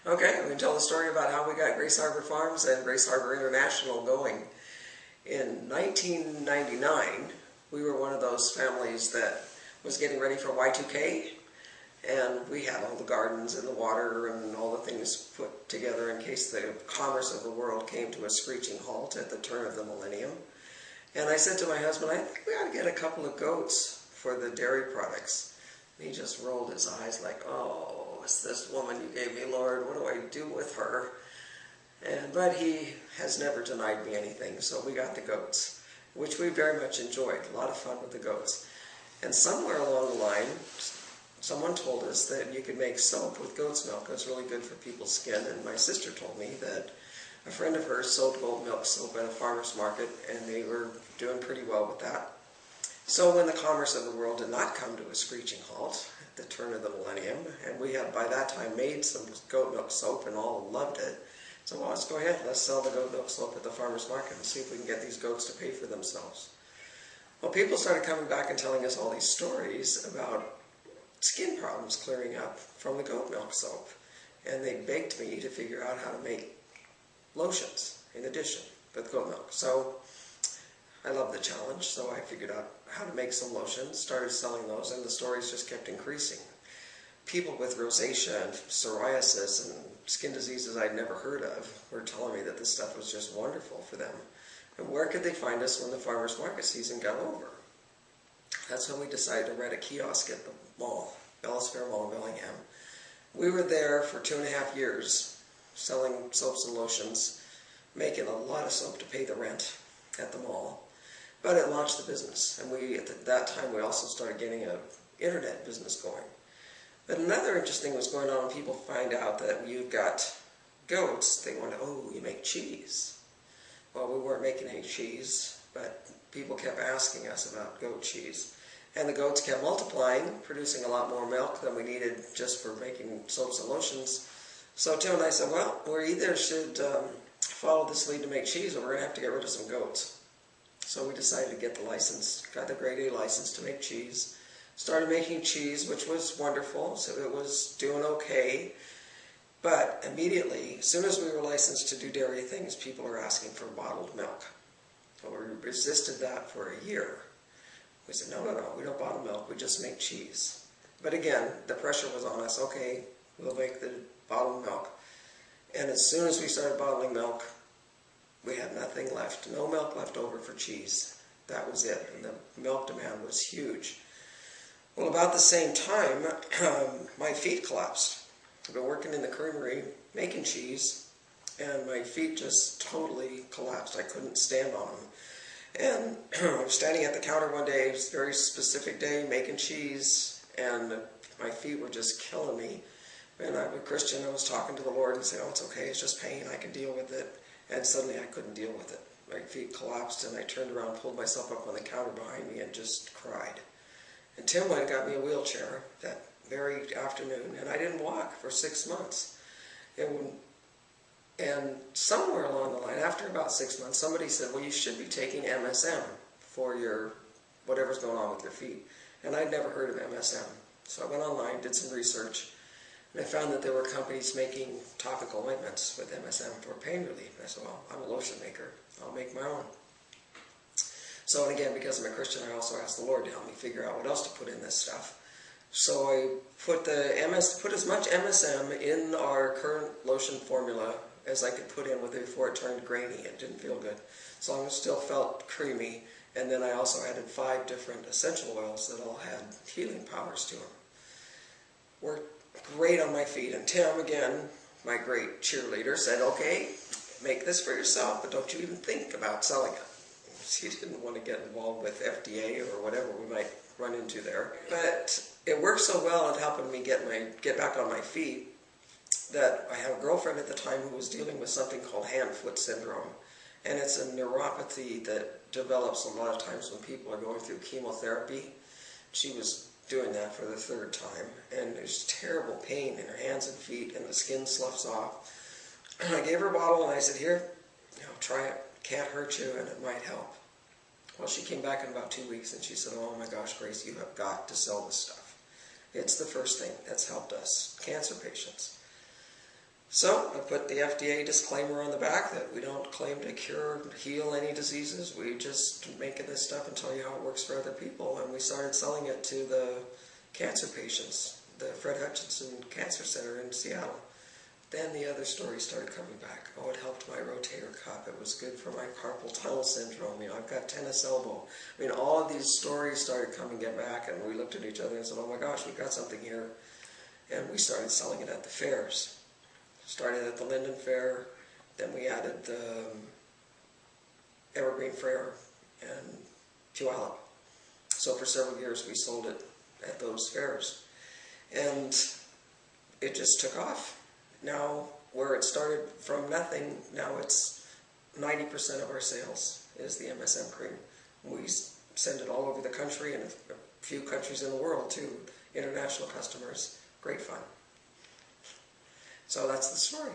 Okay, we can tell the story about how we got Grace Harbor Farms and Grace Harbor International going. In 1999, we were one of those families that was getting ready for Y2K, and we had all the gardens and the water and all the things put together in case the commerce of the world came to a screeching halt at the turn of the millennium. And I said to my husband, I think we ought to get a couple of goats for the dairy products. And he just rolled his eyes like, oh, it's this woman you gave me, Lord, what do I do with her? But he has never denied me anything, so we got the goats, which we very much enjoyed. A lot of fun with the goats. And somewhere along the line, someone told us that you could make soap with goat's milk. It's really good for people's skin. And my sister told me that a friend of hers sold goat milk soap at a farmer's market, and they were doing pretty well with that. So when the commerce of the world did not come to a screeching halt at the turn of the millennium, and we had by that time made some goat milk soap and all loved it, so well, let's go ahead, let's sell the goat milk soap at the farmer's market and see if we can get these goats to pay for themselves. Well, people started coming back and telling us all these stories about skin problems clearing up from the goat milk soap. And they begged me to figure out how to make lotions in addition with goat milk. So I love the challenge, so I figured out how to make some lotions, started selling those, and the stories just kept increasing. People with rosacea and psoriasis and skin diseases I'd never heard of were telling me that this stuff was just wonderful for them. And where could they find us when the farmer's market season got over? That's when we decided to rent a kiosk at the mall, Bellis Fair Mall in Bellingham. We were there for 2.5 years, selling soaps and lotions, making a lot of soap to pay the rent at the mall. But it launched the business, and at that time we also started getting an internet business going. But another interesting thing was going on when people find out that you've got goats, they wonder, oh, you make cheese. Well, we weren't making any cheese, but people kept asking us about goat cheese. And the goats kept multiplying, producing a lot more milk than we needed just for making soaps and lotions. So Tim and I said, well, we either should follow this lead to make cheese, or we're going to have to get rid of some goats. So we decided to get the license, got the grade A license to make cheese. Started making cheese, which was wonderful, so it was doing okay. But immediately, as soon as we were licensed to do dairy things, people are asking for bottled milk. So we resisted that for a year. We said, no, we don't bottle milk, we just make cheese. But again, the pressure was on us, okay, we'll make the bottled milk. And as soon as we started bottling milk, we had nothing left, no milk left over for cheese. That was it, and the milk demand was huge. Well, about the same time, my feet collapsed. I've been working in the creamery making cheese, and my feet just totally collapsed. I couldn't stand on them. And I was standing at the counter one day, it was a very specific day, making cheese, and my feet were just killing me. And I'm a Christian, I was talking to the Lord and saying, oh, it's okay, it's just pain, I can deal with it. And suddenly I couldn't deal with it. My feet collapsed, and I turned around, pulled myself up on the counter behind me, and just cried. And Tim went and got me a wheelchair that very afternoon, and I didn't walk for 6 months. And somewhere along the line, after about 6 months, somebody said, well, you should be taking MSM for your whatever's going on with your feet. And I'd never heard of MSM. So I went online, did some research, and I found that there were companies making topical ointments with MSM for pain relief. And I said, well, I'm a lotion maker. I'll make my own. So, and again, because I'm a Christian, I also asked the Lord to help me figure out what else to put in this stuff. So I put as much MSM in our current lotion formula as I could put in with it before it turned grainy. It didn't feel good. As long as it still felt creamy. And then I also added 5 different essential oils that all had healing powers to them. Worked great on my feet. And Tim, again, my great cheerleader, said, okay, make this for yourself, but don't you even think about selling it. He didn't want to get involved with FDA or whatever we might run into there. But it worked so well at helping me get back on my feet that I had a girlfriend at the time who was dealing with something called hand-foot syndrome. And it's a neuropathy that develops a lot of times when people are going through chemotherapy. She was doing that for the 3rd time, and there's terrible pain in her hands and feet, and the skin sloughs off. And I gave her a bottle, and I said, here, try it. Can't hurt you, and it might help. Well, she came back in about 2 weeks, and she said, oh my gosh, Grace, you have got to sell this stuff. It's the first thing that's helped us, cancer patients. So I put the FDA disclaimer on the back that we don't claim to cure, heal any diseases. We just make this stuff and tell you how it works for other people. And we started selling it to the cancer patients, the Fred Hutchinson Cancer Center in Seattle. Then the other stories started coming back. Oh, it helped my rotator cuff. It was good for my carpal tunnel syndrome. You know, I've got tennis elbow. I mean, all of these stories started coming back, and we looked at each other and said, oh my gosh, we've got something here. And we started selling it at the fairs. Started at the Linden Fair, then we added the Evergreen Fair and Puyallup. So for several years we sold it at those fairs. And it just took off. Now, where it started from nothing, now it's 90% of our sales is the MSM cream. We send it all over the country and a few countries in the world too. International customers. Great fun. So that's the story.